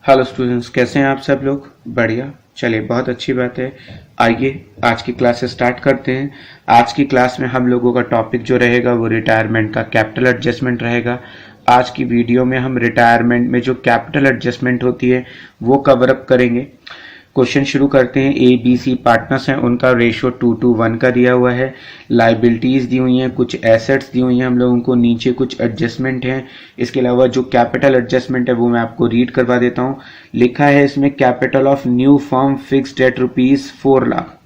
Hello students, कैसे हैं आप सब लोग? बढ़िया। चलिए, बहुत अच्छी बात है। आइए आज की क्लास से स्टार्ट करते हैं। आज की क्लास में हम लोगों का टॉपिक जो रहेगा वो रिटायरमेंट का कैपिटल एडजस्टमेंट रहेगा। आज की वीडियो में हम रिटायरमेंट में जो कैपिटल एडजस्टमेंट होती है वो कवर अप करेंगे। क्वेश्चन शुरू करते हैं। ए बी सी पार्टनर्स हैं, उनका रेशियो 2:1 का दिया हुआ है। लाइबिलिटीज दी हुई हैं, कुछ एसेट्स दी हुई हैं हम लोगों को, नीचे कुछ एडजस्टमेंट हैं। इसके अलावा जो कैपिटल एडजस्टमेंट है वो मैं आपको रीड करवा देता हूँ। लिखा है इसमें capital of new firm fixed at ₹4 lakh,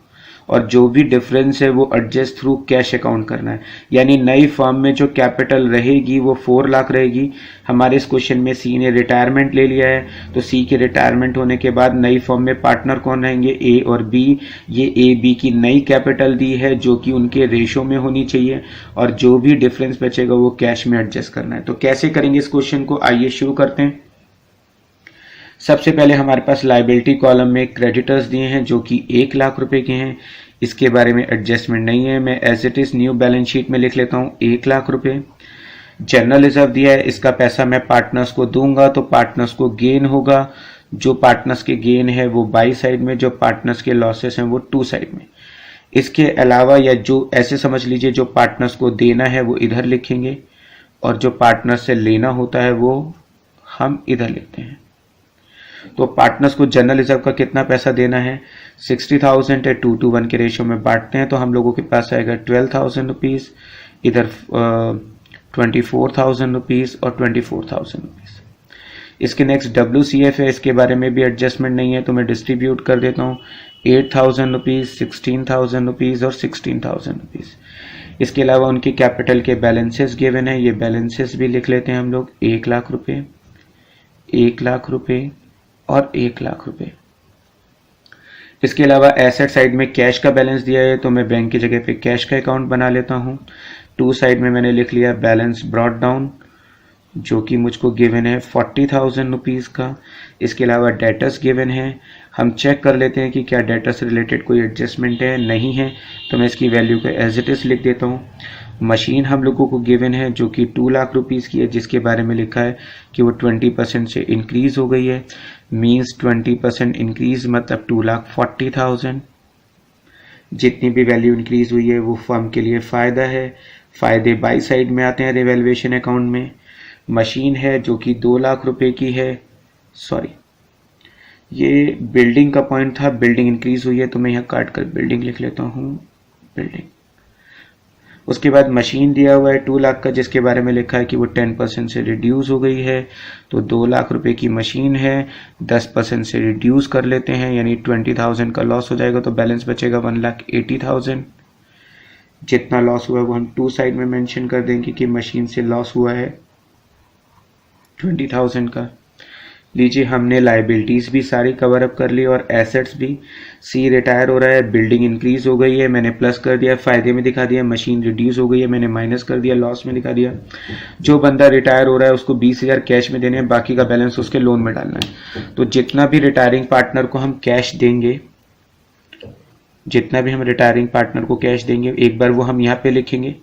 और जो भी डिफरेंस है वो एडजस्ट थ्रू कैश अकाउंट करना है। यानी नई फर्म में जो कैपिटल रहेगी वो 4 लाख रहेगी। हमारे इस क्वेश्चन में सी ने रिटायरमेंट ले लिया है, तो सी के रिटायरमेंट होने के बाद नई फर्म में पार्टनर कौन रहेंगे? ए और बी। ये ए बी की नई कैपिटल दी है जो कि उनके रेशो में होनी चाहिए, और जो भी डिफरेंस बचेगा वो कैश में एडजस्ट करना है। तो कैसे करेंगे इस क्वेश्चन को, आइए शुरू करते हैं। सबसे पहले हमारे पास लाइबिलिटी कॉलम में क्रेडिटर्स दिए हैं जो कि 1 लाख रुपए के हैं। इसके बारे में एडजस्टमेंट नहीं है, मैं as it is new balance sheet में लिख लेता हूँ 1 लाख रुपए। जनरल रिजर्व दिया है, इसका पैसा मैं पार्टनर्स को दूंगा तो पार्टनर्स को गेन होगा। जो पार्टनर्स के गेन है वो बाई साइड में, जो पार्टनर्स के लॉसेस हैं वो टू साइड में। इसके अलावा या जो ऐसे समझ लीजिए, जो पार्टनर्स को देना है वो इधर लिखेंगे और जो पार्टनर्स से लेना होता है वो हम इधर लिखते हैं। तो पार्टनर्स को जनरल रिजर्व का कितना पैसा देना है? 60,000 है, 2:1 के रेशियो में बांटते हैं तो हम लोगों के पास आएगा 12,000 रुपीज, इधर 24,000 रुपीज और 24,000 रुपीज। इसके नेक्स्ट WCF है, इसके बारे में भी एडजस्टमेंट नहीं है तो मैं डिस्ट्रीब्यूट कर देता हूँ 8,000 रुपीज, 16,000 रुपीज और 16,000 रुपीज। इसके अलावा उनकी कैपिटल के बैलेंसेस गिवन है, ये बैलेंसेस भी लिख लेते हैं हम लोग। 1 लाख रुपए, 1 लाख रुपए और 1 लाख रुपए। इसके अलावा एसेट साइड में कैश का बैलेंस दिया है तो मैं बैंक की जगह पे कैश का अकाउंट बना लेता हूँ। टू साइड में मैंने लिख लिया बैलेंस ब्रॉट डाउन, जो कि मुझको गिवन है 40,000 रुपीज का। इसके अलावा डेटर्स गिवन है, हम चेक कर लेते हैं कि क्या डेटर्स रिलेटेड कोई एडजस्टमेंट है, नहीं है तो मैं इसकी वैल्यू को एज इट इज लिख देता हूँ। मशीन हम लोगों को गिवन है जो कि 2 लाख रुपीज की है, जिसके बारे में लिखा है कि वो 20% से इंक्रीज हो गई है। मीन्स 20% इंक्रीज मतलब 2,40,000। जितनी भी वैल्यू इंक्रीज हुई है वो फर्म के लिए फायदा है। फायदे बाई साइड में आते हैं रिवैल्यूएशन अकाउंट में। मशीन है जो कि 2 लाख रुपए की है, सॉरी ये बिल्डिंग का पॉइंट था, बिल्डिंग इंक्रीज हुई है तो मैं यहाँ काट कर बिल्डिंग लिख लेता हूँ, बिल्डिंग। उसके बाद मशीन दिया हुआ है 2 लाख का, जिसके बारे में लिखा है कि वो 10% से रिड्यूस हो गई है। तो 2 लाख रुपए की मशीन है, 10% से रिड्यूस कर लेते हैं यानी 20,000 का लॉस हो जाएगा तो बैलेंस बचेगा 1,80,000। जितना लॉस हुआ है वो हम टू साइड में मेंशन कर देंगे कि मशीन से लॉस हुआ है 20,000 का। लीजिए, हमने लाइबिलिटीज भी सारी कवर अप कर ली और एसेट्स भी। सी रिटायर हो रहा है, बिल्डिंग इंक्रीज हो गई है, मैंने प्लस कर दिया, फायदे में दिखा दिया। मशीन रिड्यूस हो गई है, मैंने माइनस कर दिया, लॉस में दिखा दिया। जो बंदा रिटायर हो रहा है उसको 20,000 कैश में देने हैं, बाकी का बैलेंस उसके लोन में डालना है। तो जितना भी रिटायरिंग पार्टनर को हम कैश देंगे, जितना भी हम रिटायरिंग पार्टनर को कैश देंगे, एक बार वो हम यहाँ पे लिखेंगे।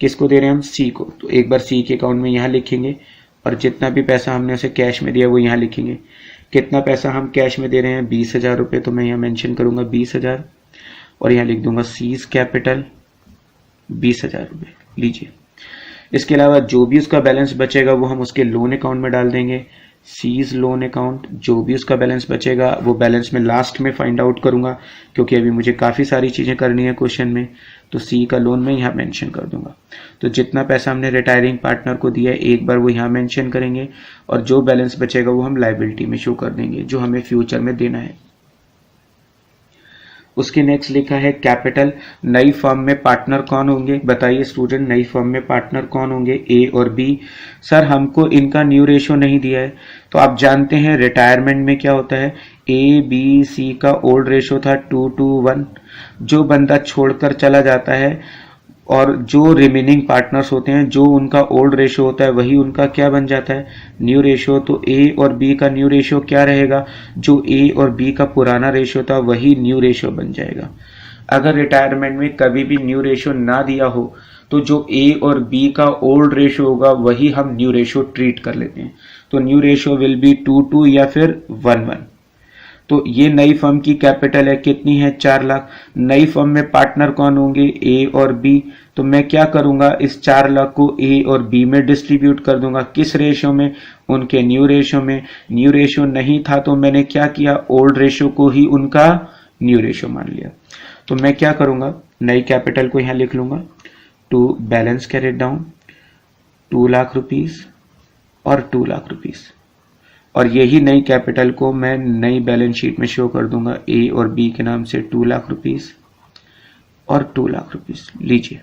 किसको दे रहे हैं हम? सी को। तो एक बार सी के अकाउंट में यहाँ लिखेंगे और जितना भी पैसा हमने उसे कैश में दिया वो यहाँ लिखेंगे। कितना पैसा हम कैश में दे रहे हैं? 20,000 रुपये, तो मैं यहाँ मेंशन करूंगा 20,000 और यहाँ लिख दूंगा सीज कैपिटल 20,000 रुपये। लीजिए, इसके अलावा जो भी उसका बैलेंस बचेगा वो हम उसके लोन अकाउंट में डाल देंगे, सीज लोन अकाउंट। जो भी उसका बैलेंस बचेगा वो बैलेंस में लास्ट में फाइंड आउट करूंगा, क्योंकि अभी मुझे काफ़ी सारी चीज़ें करनी है क्वेश्चन में। तो सी का लोन में यहाँ मेंशन कर दूंगा। तो जितना पैसा हमने रिटायरिंग पार्टनर को दिया है एक बार वो यहाँ मेंशन करेंगे, और जो बैलेंस बचेगा वो हम लाइबिलिटी में शो कर देंगे, जो हमें फ्यूचर में देना है। उसके नेक्स्ट लिखा है कैपिटल। नई फर्म में पार्टनर कौन होंगे? बताइए स्टूडेंट, नई फर्म में पार्टनर कौन होंगे? ए और बी। सर हमको इनका न्यू रेशियो नहीं दिया है, तो आप जानते हैं रिटायरमेंट में क्या होता है, ए बी सी का ओल्ड रेशियो था 2:1। जो बंदा छोड़कर चला जाता है और जो रिमेनिंग पार्टनर्स होते हैं, जो उनका ओल्ड रेशियो होता है वही उनका क्या बन जाता है? New ratio. तो ए और बी का न्यू रेशियो क्या रहेगा? जो ए और बी का पुराना रेशियो था वही न्यू रेशियो बन जाएगा। अगर रिटायरमेंट में कभी भी न्यू रेशियो ना दिया हो तो जो ए और बी का ओल्ड रेशियो होगा वही हम न्यू रेशियो ट्रीट कर लेते हैं। तो न्यू रेशियो विल बी 2:2 या फिर 1:1। तो ये नई फर्म की कैपिटल है, कितनी है, 4 लाख। नई फर्म में पार्टनर कौन होंगे, ए और बी। तो मैं क्या करूंगा, इस 4 लाख को ए और बी में डिस्ट्रीब्यूट कर दूंगा। किस रेशियो में, उनके न्यू रेशियो में। न्यू रेशियो नहीं था तो मैंने क्या किया, ओल्ड रेशियो को ही उनका न्यू रेशियो मान लिया। तो मैं क्या करूंगा, नई कैपिटल को यहां लिख लूंगा, to balance carried down 2 lakh rupees और 2 लाख रुपीस, और यही नई कैपिटल को मैं नई बैलेंस शीट में शो कर दूंगा, ए और बी के नाम से 2 लाख रुपीस और 2 लाख रुपीस। लीजिए,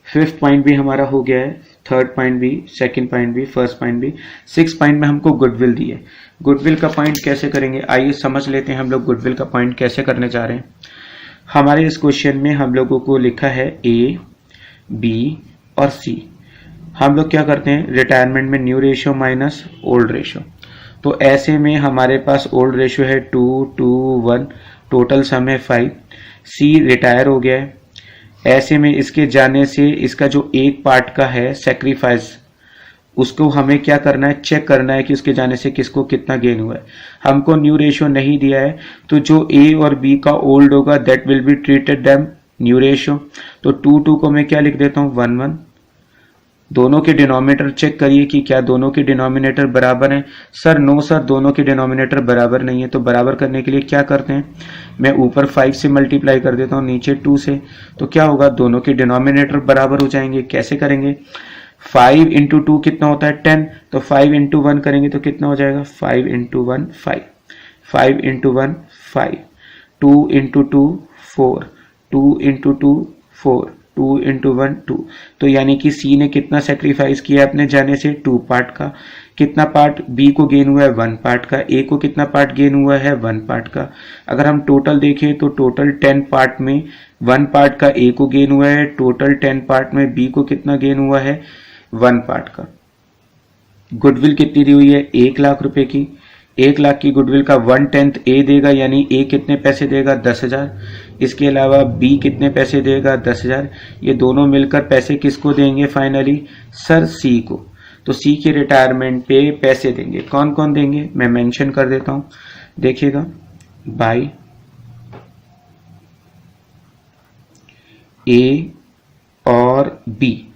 5th पॉइंट भी हमारा हो गया है, 3rd पॉइंट भी, 2nd पॉइंट भी, 1st पॉइंट भी। 6th पॉइंट में हमको गुडविल दी है। गुडविल का पॉइंट कैसे करेंगे, आइए समझ लेते हैं हम लोग गुडविल का पॉइंट कैसे करने जा रहे हैं। हमारे इस क्वेश्चन में हम लोगों को लिखा है ए, बी और सी। हम लोग क्या करते हैं, रिटायरमेंट में new ratio minus old ratio. तो ऐसे में हमारे पास ओल्ड रेशियो है 2, 2, 1, टोटल सम है 5। सी रिटायर हो गया है। ऐसे में इसके जाने से इसका जो एक पार्ट का है सेक्रीफाइस, उसको हमें क्या करना है, चेक करना है कि उसके जाने से किसको कितना गेन हुआ है। हमको न्यू रेशियो नहीं दिया है, तो जो ए और बी का ओल्ड होगा that will be treated them new ratio. तो 2, 2 को मैं क्या लिख देता हूं, 1, 1। दोनों के डिनोमिनेटर चेक करिए कि क्या दोनों के डिनोमिनेटर बराबर हैं। सर नो सर, दोनों के डिनोमिनेटर बराबर नहीं है। तो बराबर करने के लिए क्या करते हैं, मैं ऊपर 5 से मल्टीप्लाई कर देता हूं, नीचे 2 से। तो क्या होगा, दोनों के डिनोमिनेटर बराबर हो जाएंगे। कैसे करेंगे, 5 इंटू 2 कितना होता है, 10। तो 5 इंटू 1 करेंगे तो कितना हो जाएगा, 5 into 1 5, 5 into 1 5, 2 into 2 4, 2 into 2 4, 2 into 1 2। तो यानी कि सी ने कितना सेक्रीफाइस किया अपने जाने से, 2 पार्ट का। कितना पार्ट बी को गेन हुआ है, 1 पार्ट का। ए को कितना पार्ट गेन हुआ है, 1 पार्ट का। अगर हम टोटल देखें तो टोटल 10 पार्ट में 1 पार्ट का ए को गेन हुआ है, टोटल 10 पार्ट में बी को कितना गेन हुआ है, 1 पार्ट का। गुडविल कितनी दी हुई है, 1 लाख रुपए की। 1 लाख की गुडविल का 1/10 ए देगा, यानी ए कितने पैसे देगा, 10,000। इसके अलावा बी कितने पैसे देगा, 10,000। ये दोनों मिलकर पैसे किसको देंगे फाइनली, सर सी को। तो सी के रिटायरमेंट पे पैसे देंगे, कौन कौन देंगे मैं मेंशन कर देता हूं, देखिएगा, बाय ए और बी।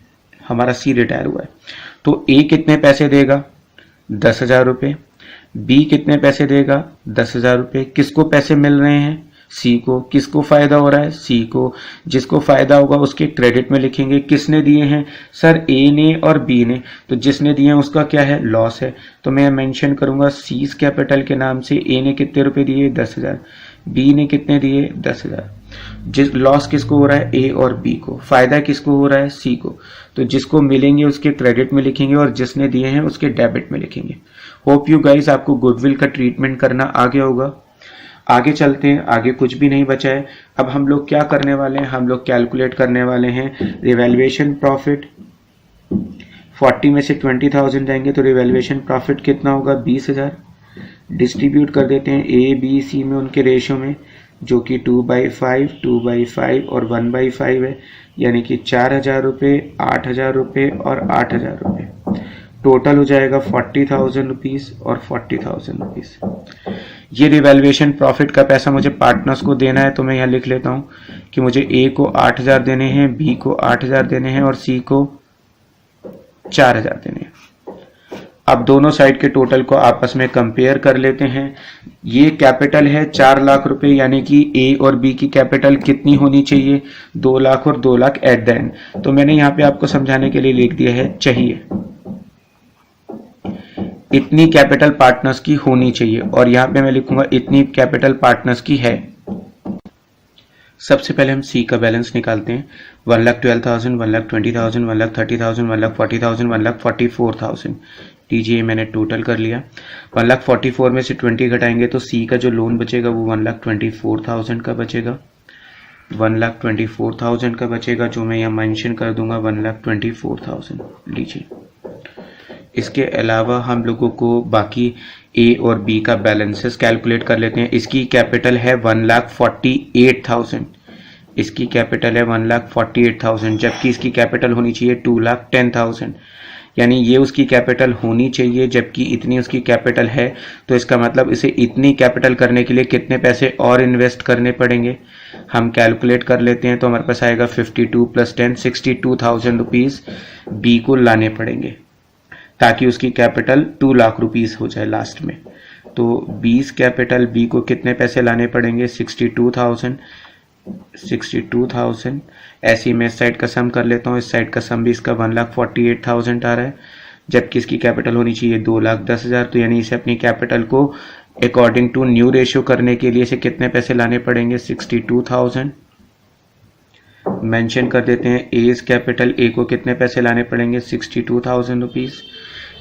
हमारा सी रिटायर हुआ है, तो ए कितने पैसे देगा, 10,000 रुपए। बी कितने पैसे देगा, 10,000 रुपए। किसको पैसे मिल रहे हैं, सी को। किसको फायदा हो रहा है, सी को। जिसको फायदा होगा उसके क्रेडिट में लिखेंगे। किसने दिए हैं, सर ए ने और बी ने। तो जिसने दिए हैं उसका क्या है, लॉस है। तो मैं मेंशन करूंगा सीज कैपिटल के नाम से, ए ने कितने रुपए दिए, 10,000। बी ने कितने दिए, 10,000। जिस लॉस किसको हो रहा है, ए और बी को। फायदा किसको हो रहा है, सी को। तो जिसको मिलेंगे उसके क्रेडिट में लिखेंगे और जिसने दिए हैं उसके डेबिट में लिखेंगे। होप यू गाइस आपको गुडविल का ट्रीटमेंट करना आ गया होगा। आगे चलते हैं, आगे कुछ भी नहीं बचा है। अब हम लोग क्या करने वाले हैं, हम लोग कैलकुलेट करने वाले हैं रिवैल्यूएशन प्रॉफिट। 40 में से 20,000 जाएंगे तो रिवैल्यूएशन प्रॉफिट कितना होगा, 20,000। डिस्ट्रीब्यूट कर देते हैं ए बी सी में उनके रेशियो में, जो कि 2/5, 2/5 और 1/5 है, यानी कि 4,000 रुपये, 8,000 रुपये और 8,000 रुपये। टोटल हो जाएगा 40,000 रुपीज और 40,000 रुपीज। ये रिवैल्यूएशन प्रॉफिट का पैसा मुझे पार्टनर्स को देना है, तो मैं यहाँ लिख लेता हूँ कि मुझे ए को 8,000 देने हैं, बी को 8,000 देने हैं और सी को 4,000 देने हैं। अब दोनों साइड के टोटल को आपस में कंपेयर कर लेते हैं। ये कैपिटल है 4 लाख रुपए, यानी कि ए और बी की कैपिटल कितनी होनी चाहिए, 2 लाख और 2 लाख एट द एंड। तो मैंने यहाँ पे आपको समझाने के लिए लिख दिया है चाहिए, इतनी कैपिटल पार्टनर्स की होनी चाहिए, और यहाँ पे मैं लिखूंगा इतनी कैपिटल पार्टनर्स की है। सबसे पहले हम सी का बैलेंस निकालते हैं। 1,12,000, 1,20,000, 1,30,000, 1,40,000, 1,44,000। लीजिए मैंने टोटल कर लिया। 1,44,000 में से 20 घटाएंगे तो सी का जो लोन बचेगा वो 1,24,000 का बचेगा। 1,24,000 का बचेगा, जो मैं यहाँ मेंशन कर दूंगा 1,24,000। लीजिए, इसके अलावा हम लोगों को बाकी ए और बी का बैलेंसेस कैलकुलेट कर लेते हैं। इसकी कैपिटल है 1,48,000, इसकी कैपिटल है 1,48,000, जबकि इसकी कैपिटल होनी चाहिए 2,10,000, यानी ये उसकी कैपिटल होनी चाहिए, जबकि इतनी उसकी कैपिटल है, तो इसका मतलब इसे इतनी कैपिटल करने के लिए कितने पैसे और इन्वेस्ट करने पड़ेंगे। हम कैलकुलेट कर लेते हैं, तो हमारे पास आएगा 52 + 10 62,000 रुपीज़ बी को लाने पड़ेंगे, ताकि उसकी कैपिटल 2 लाख रुपीज़ हो जाए लास्ट में। तो 20 कैपिटल बी को कितने पैसे लाने पड़ेंगे, 62,000। ऐसे ही मैं इस साइड का सम कर लेता हूँ, इस साइड का सम भी इसका 1,48,000 आ रहा है, जबकि इसकी कैपिटल होनी चाहिए 2,10,000। तो यानी इसे अपनी कैपिटल को अकॉर्डिंग टू न्यू रेशियो करने के लिए इसे कितने पैसे लाने पड़ेंगे, 62,000। मेंशन कर देते हैं एज कैपिटल, ए को कितने पैसे लाने पड़ेंगे, 62,000 रुपीज़।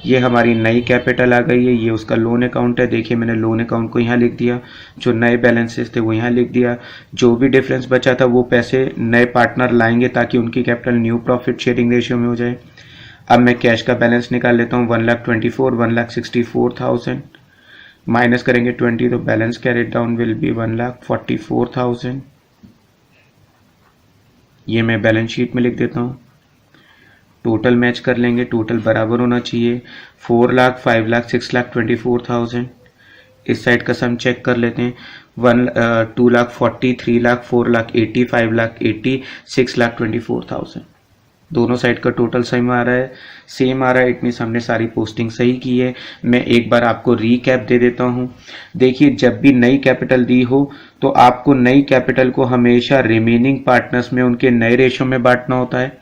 ये हमारी नई कैपिटल आ गई है, ये उसका लोन अकाउंट है। देखिए मैंने लोन अकाउंट को यहाँ लिख दिया, जो नए बैलेंसेस थे वो यहाँ लिख दिया, जो भी डिफरेंस बचा था वो पैसे नए पार्टनर लाएंगे ताकि उनकी capital new profit sharing ratio में हो जाए। अब मैं कैश का बैलेंस निकाल लेता हूँ, 1,64,000 माइनस करेंगे 20, तो balance carried down will be 1,44,000। ये मैं बैलेंस शीट में लिख देता हूँ। टोटल मैच कर लेंगे, टोटल बराबर होना चाहिए, 4 लाख, 5 लाख, 6 लाख 24,000। इस साइड का सम चेक कर लेते हैं, 2 लाख 40, 3 लाख, 4 लाख 80, 5 लाख 80, 6 लाख 24,000। दोनों साइड का टोटल सेम आ रहा है, इट मीन्स हमने सारी पोस्टिंग सही की है। मैं एक बार आपको रीकैप दे देता हूँ। देखिए जब भी नई कैपिटल दी हो तो आपको नई कैपिटल को हमेशा रिमेनिंग पार्टनर्स में उनके नए रेशो में बांटना होता है।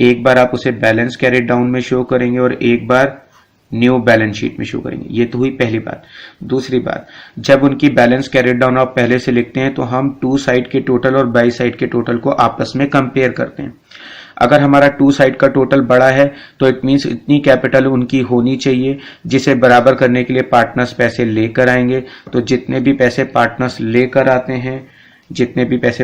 एक बार आप उसे बैलेंस कैरिड डाउन में शो करेंगे और एक बार न्यू बैलेंस शीट में शो करेंगे। ये तो हुई पहली बात। दूसरी बात, जब उनकी बैलेंस कैरिड डाउन आप पहले से लिखते हैं तो हम 2 साइड के टोटल और बाई साइड के टोटल को आपस में कंपेयर करते हैं। अगर हमारा 2 साइड का टोटल बड़ा है तो इट मीन्स इतनी कैपिटल उनकी होनी चाहिए, जिसे बराबर करने के लिए पार्टनर्स पैसे लेकर आएंगे। तो जितने भी पैसे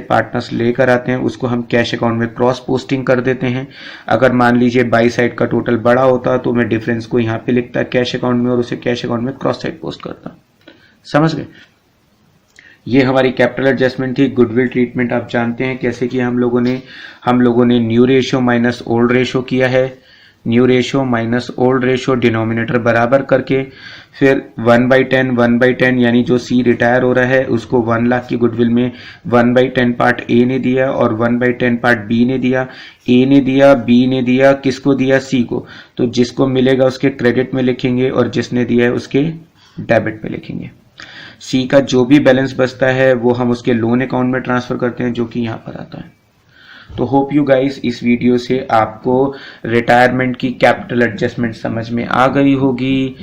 पार्टनर्स लेकर आते हैं उसको हम कैश अकाउंट में क्रॉस पोस्टिंग कर देते हैं। अगर मान लीजिए बाई साइड का टोटल बड़ा होता तो मैं डिफरेंस को यहाँ पे लिखता कैश अकाउंट में और उसे कैश अकाउंट में क्रॉस साइड पोस्ट करता। समझ गए? ये हमारी कैपिटल एडजस्टमेंट थी। गुडविल ट्रीटमेंट आप जानते हैं कैसे किया हम लोगों ने new ratio minus old ratio किया है। New ratio minus old ratio denominator बराबर करके फिर 1/10 यानी जो सी रिटायर हो रहा है उसको 1 लाख की गुडविल में 1/10 पार्ट ए ने दिया और 1/10 पार्ट बी ने दिया। ए ने दिया, बी ने दिया, किसको दिया? सी को। तो जिसको मिलेगा उसके क्रेडिट में लिखेंगे और जिसने दिया है उसके डेबिट में लिखेंगे। सी का जो भी बैलेंस बचता है वो हम उसके लोन अकाउंट में ट्रांसफर करते हैं, जो कि यहाँ पर आता है। तो होप यू गाइस इस वीडियो से आपको रिटायरमेंट की कैपिटल एडजस्टमेंट समझ में आ गई होगी।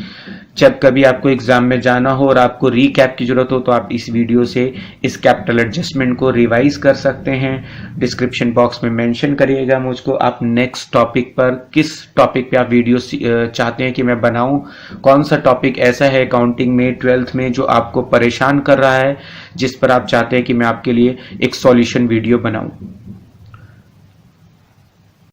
जब कभी आपको एग्जाम में जाना हो और आपको रीकैप की जरूरत हो तो आप इस वीडियो से इस कैपिटल एडजस्टमेंट को रिवाइज कर सकते हैं। डिस्क्रिप्शन बॉक्स में मेंशन करिएगा मुझको आप नेक्स्ट टॉपिक पर किस टॉपिक पे आप वीडियो चाहते हैं कि मैं बनाऊं। कौन सा टॉपिक ऐसा है अकाउंटिंग में 12th में जो आपको परेशान कर रहा है, जिस पर आप चाहते हैं कि मैं आपके लिए एक सॉल्यूशन वीडियो बनाऊं।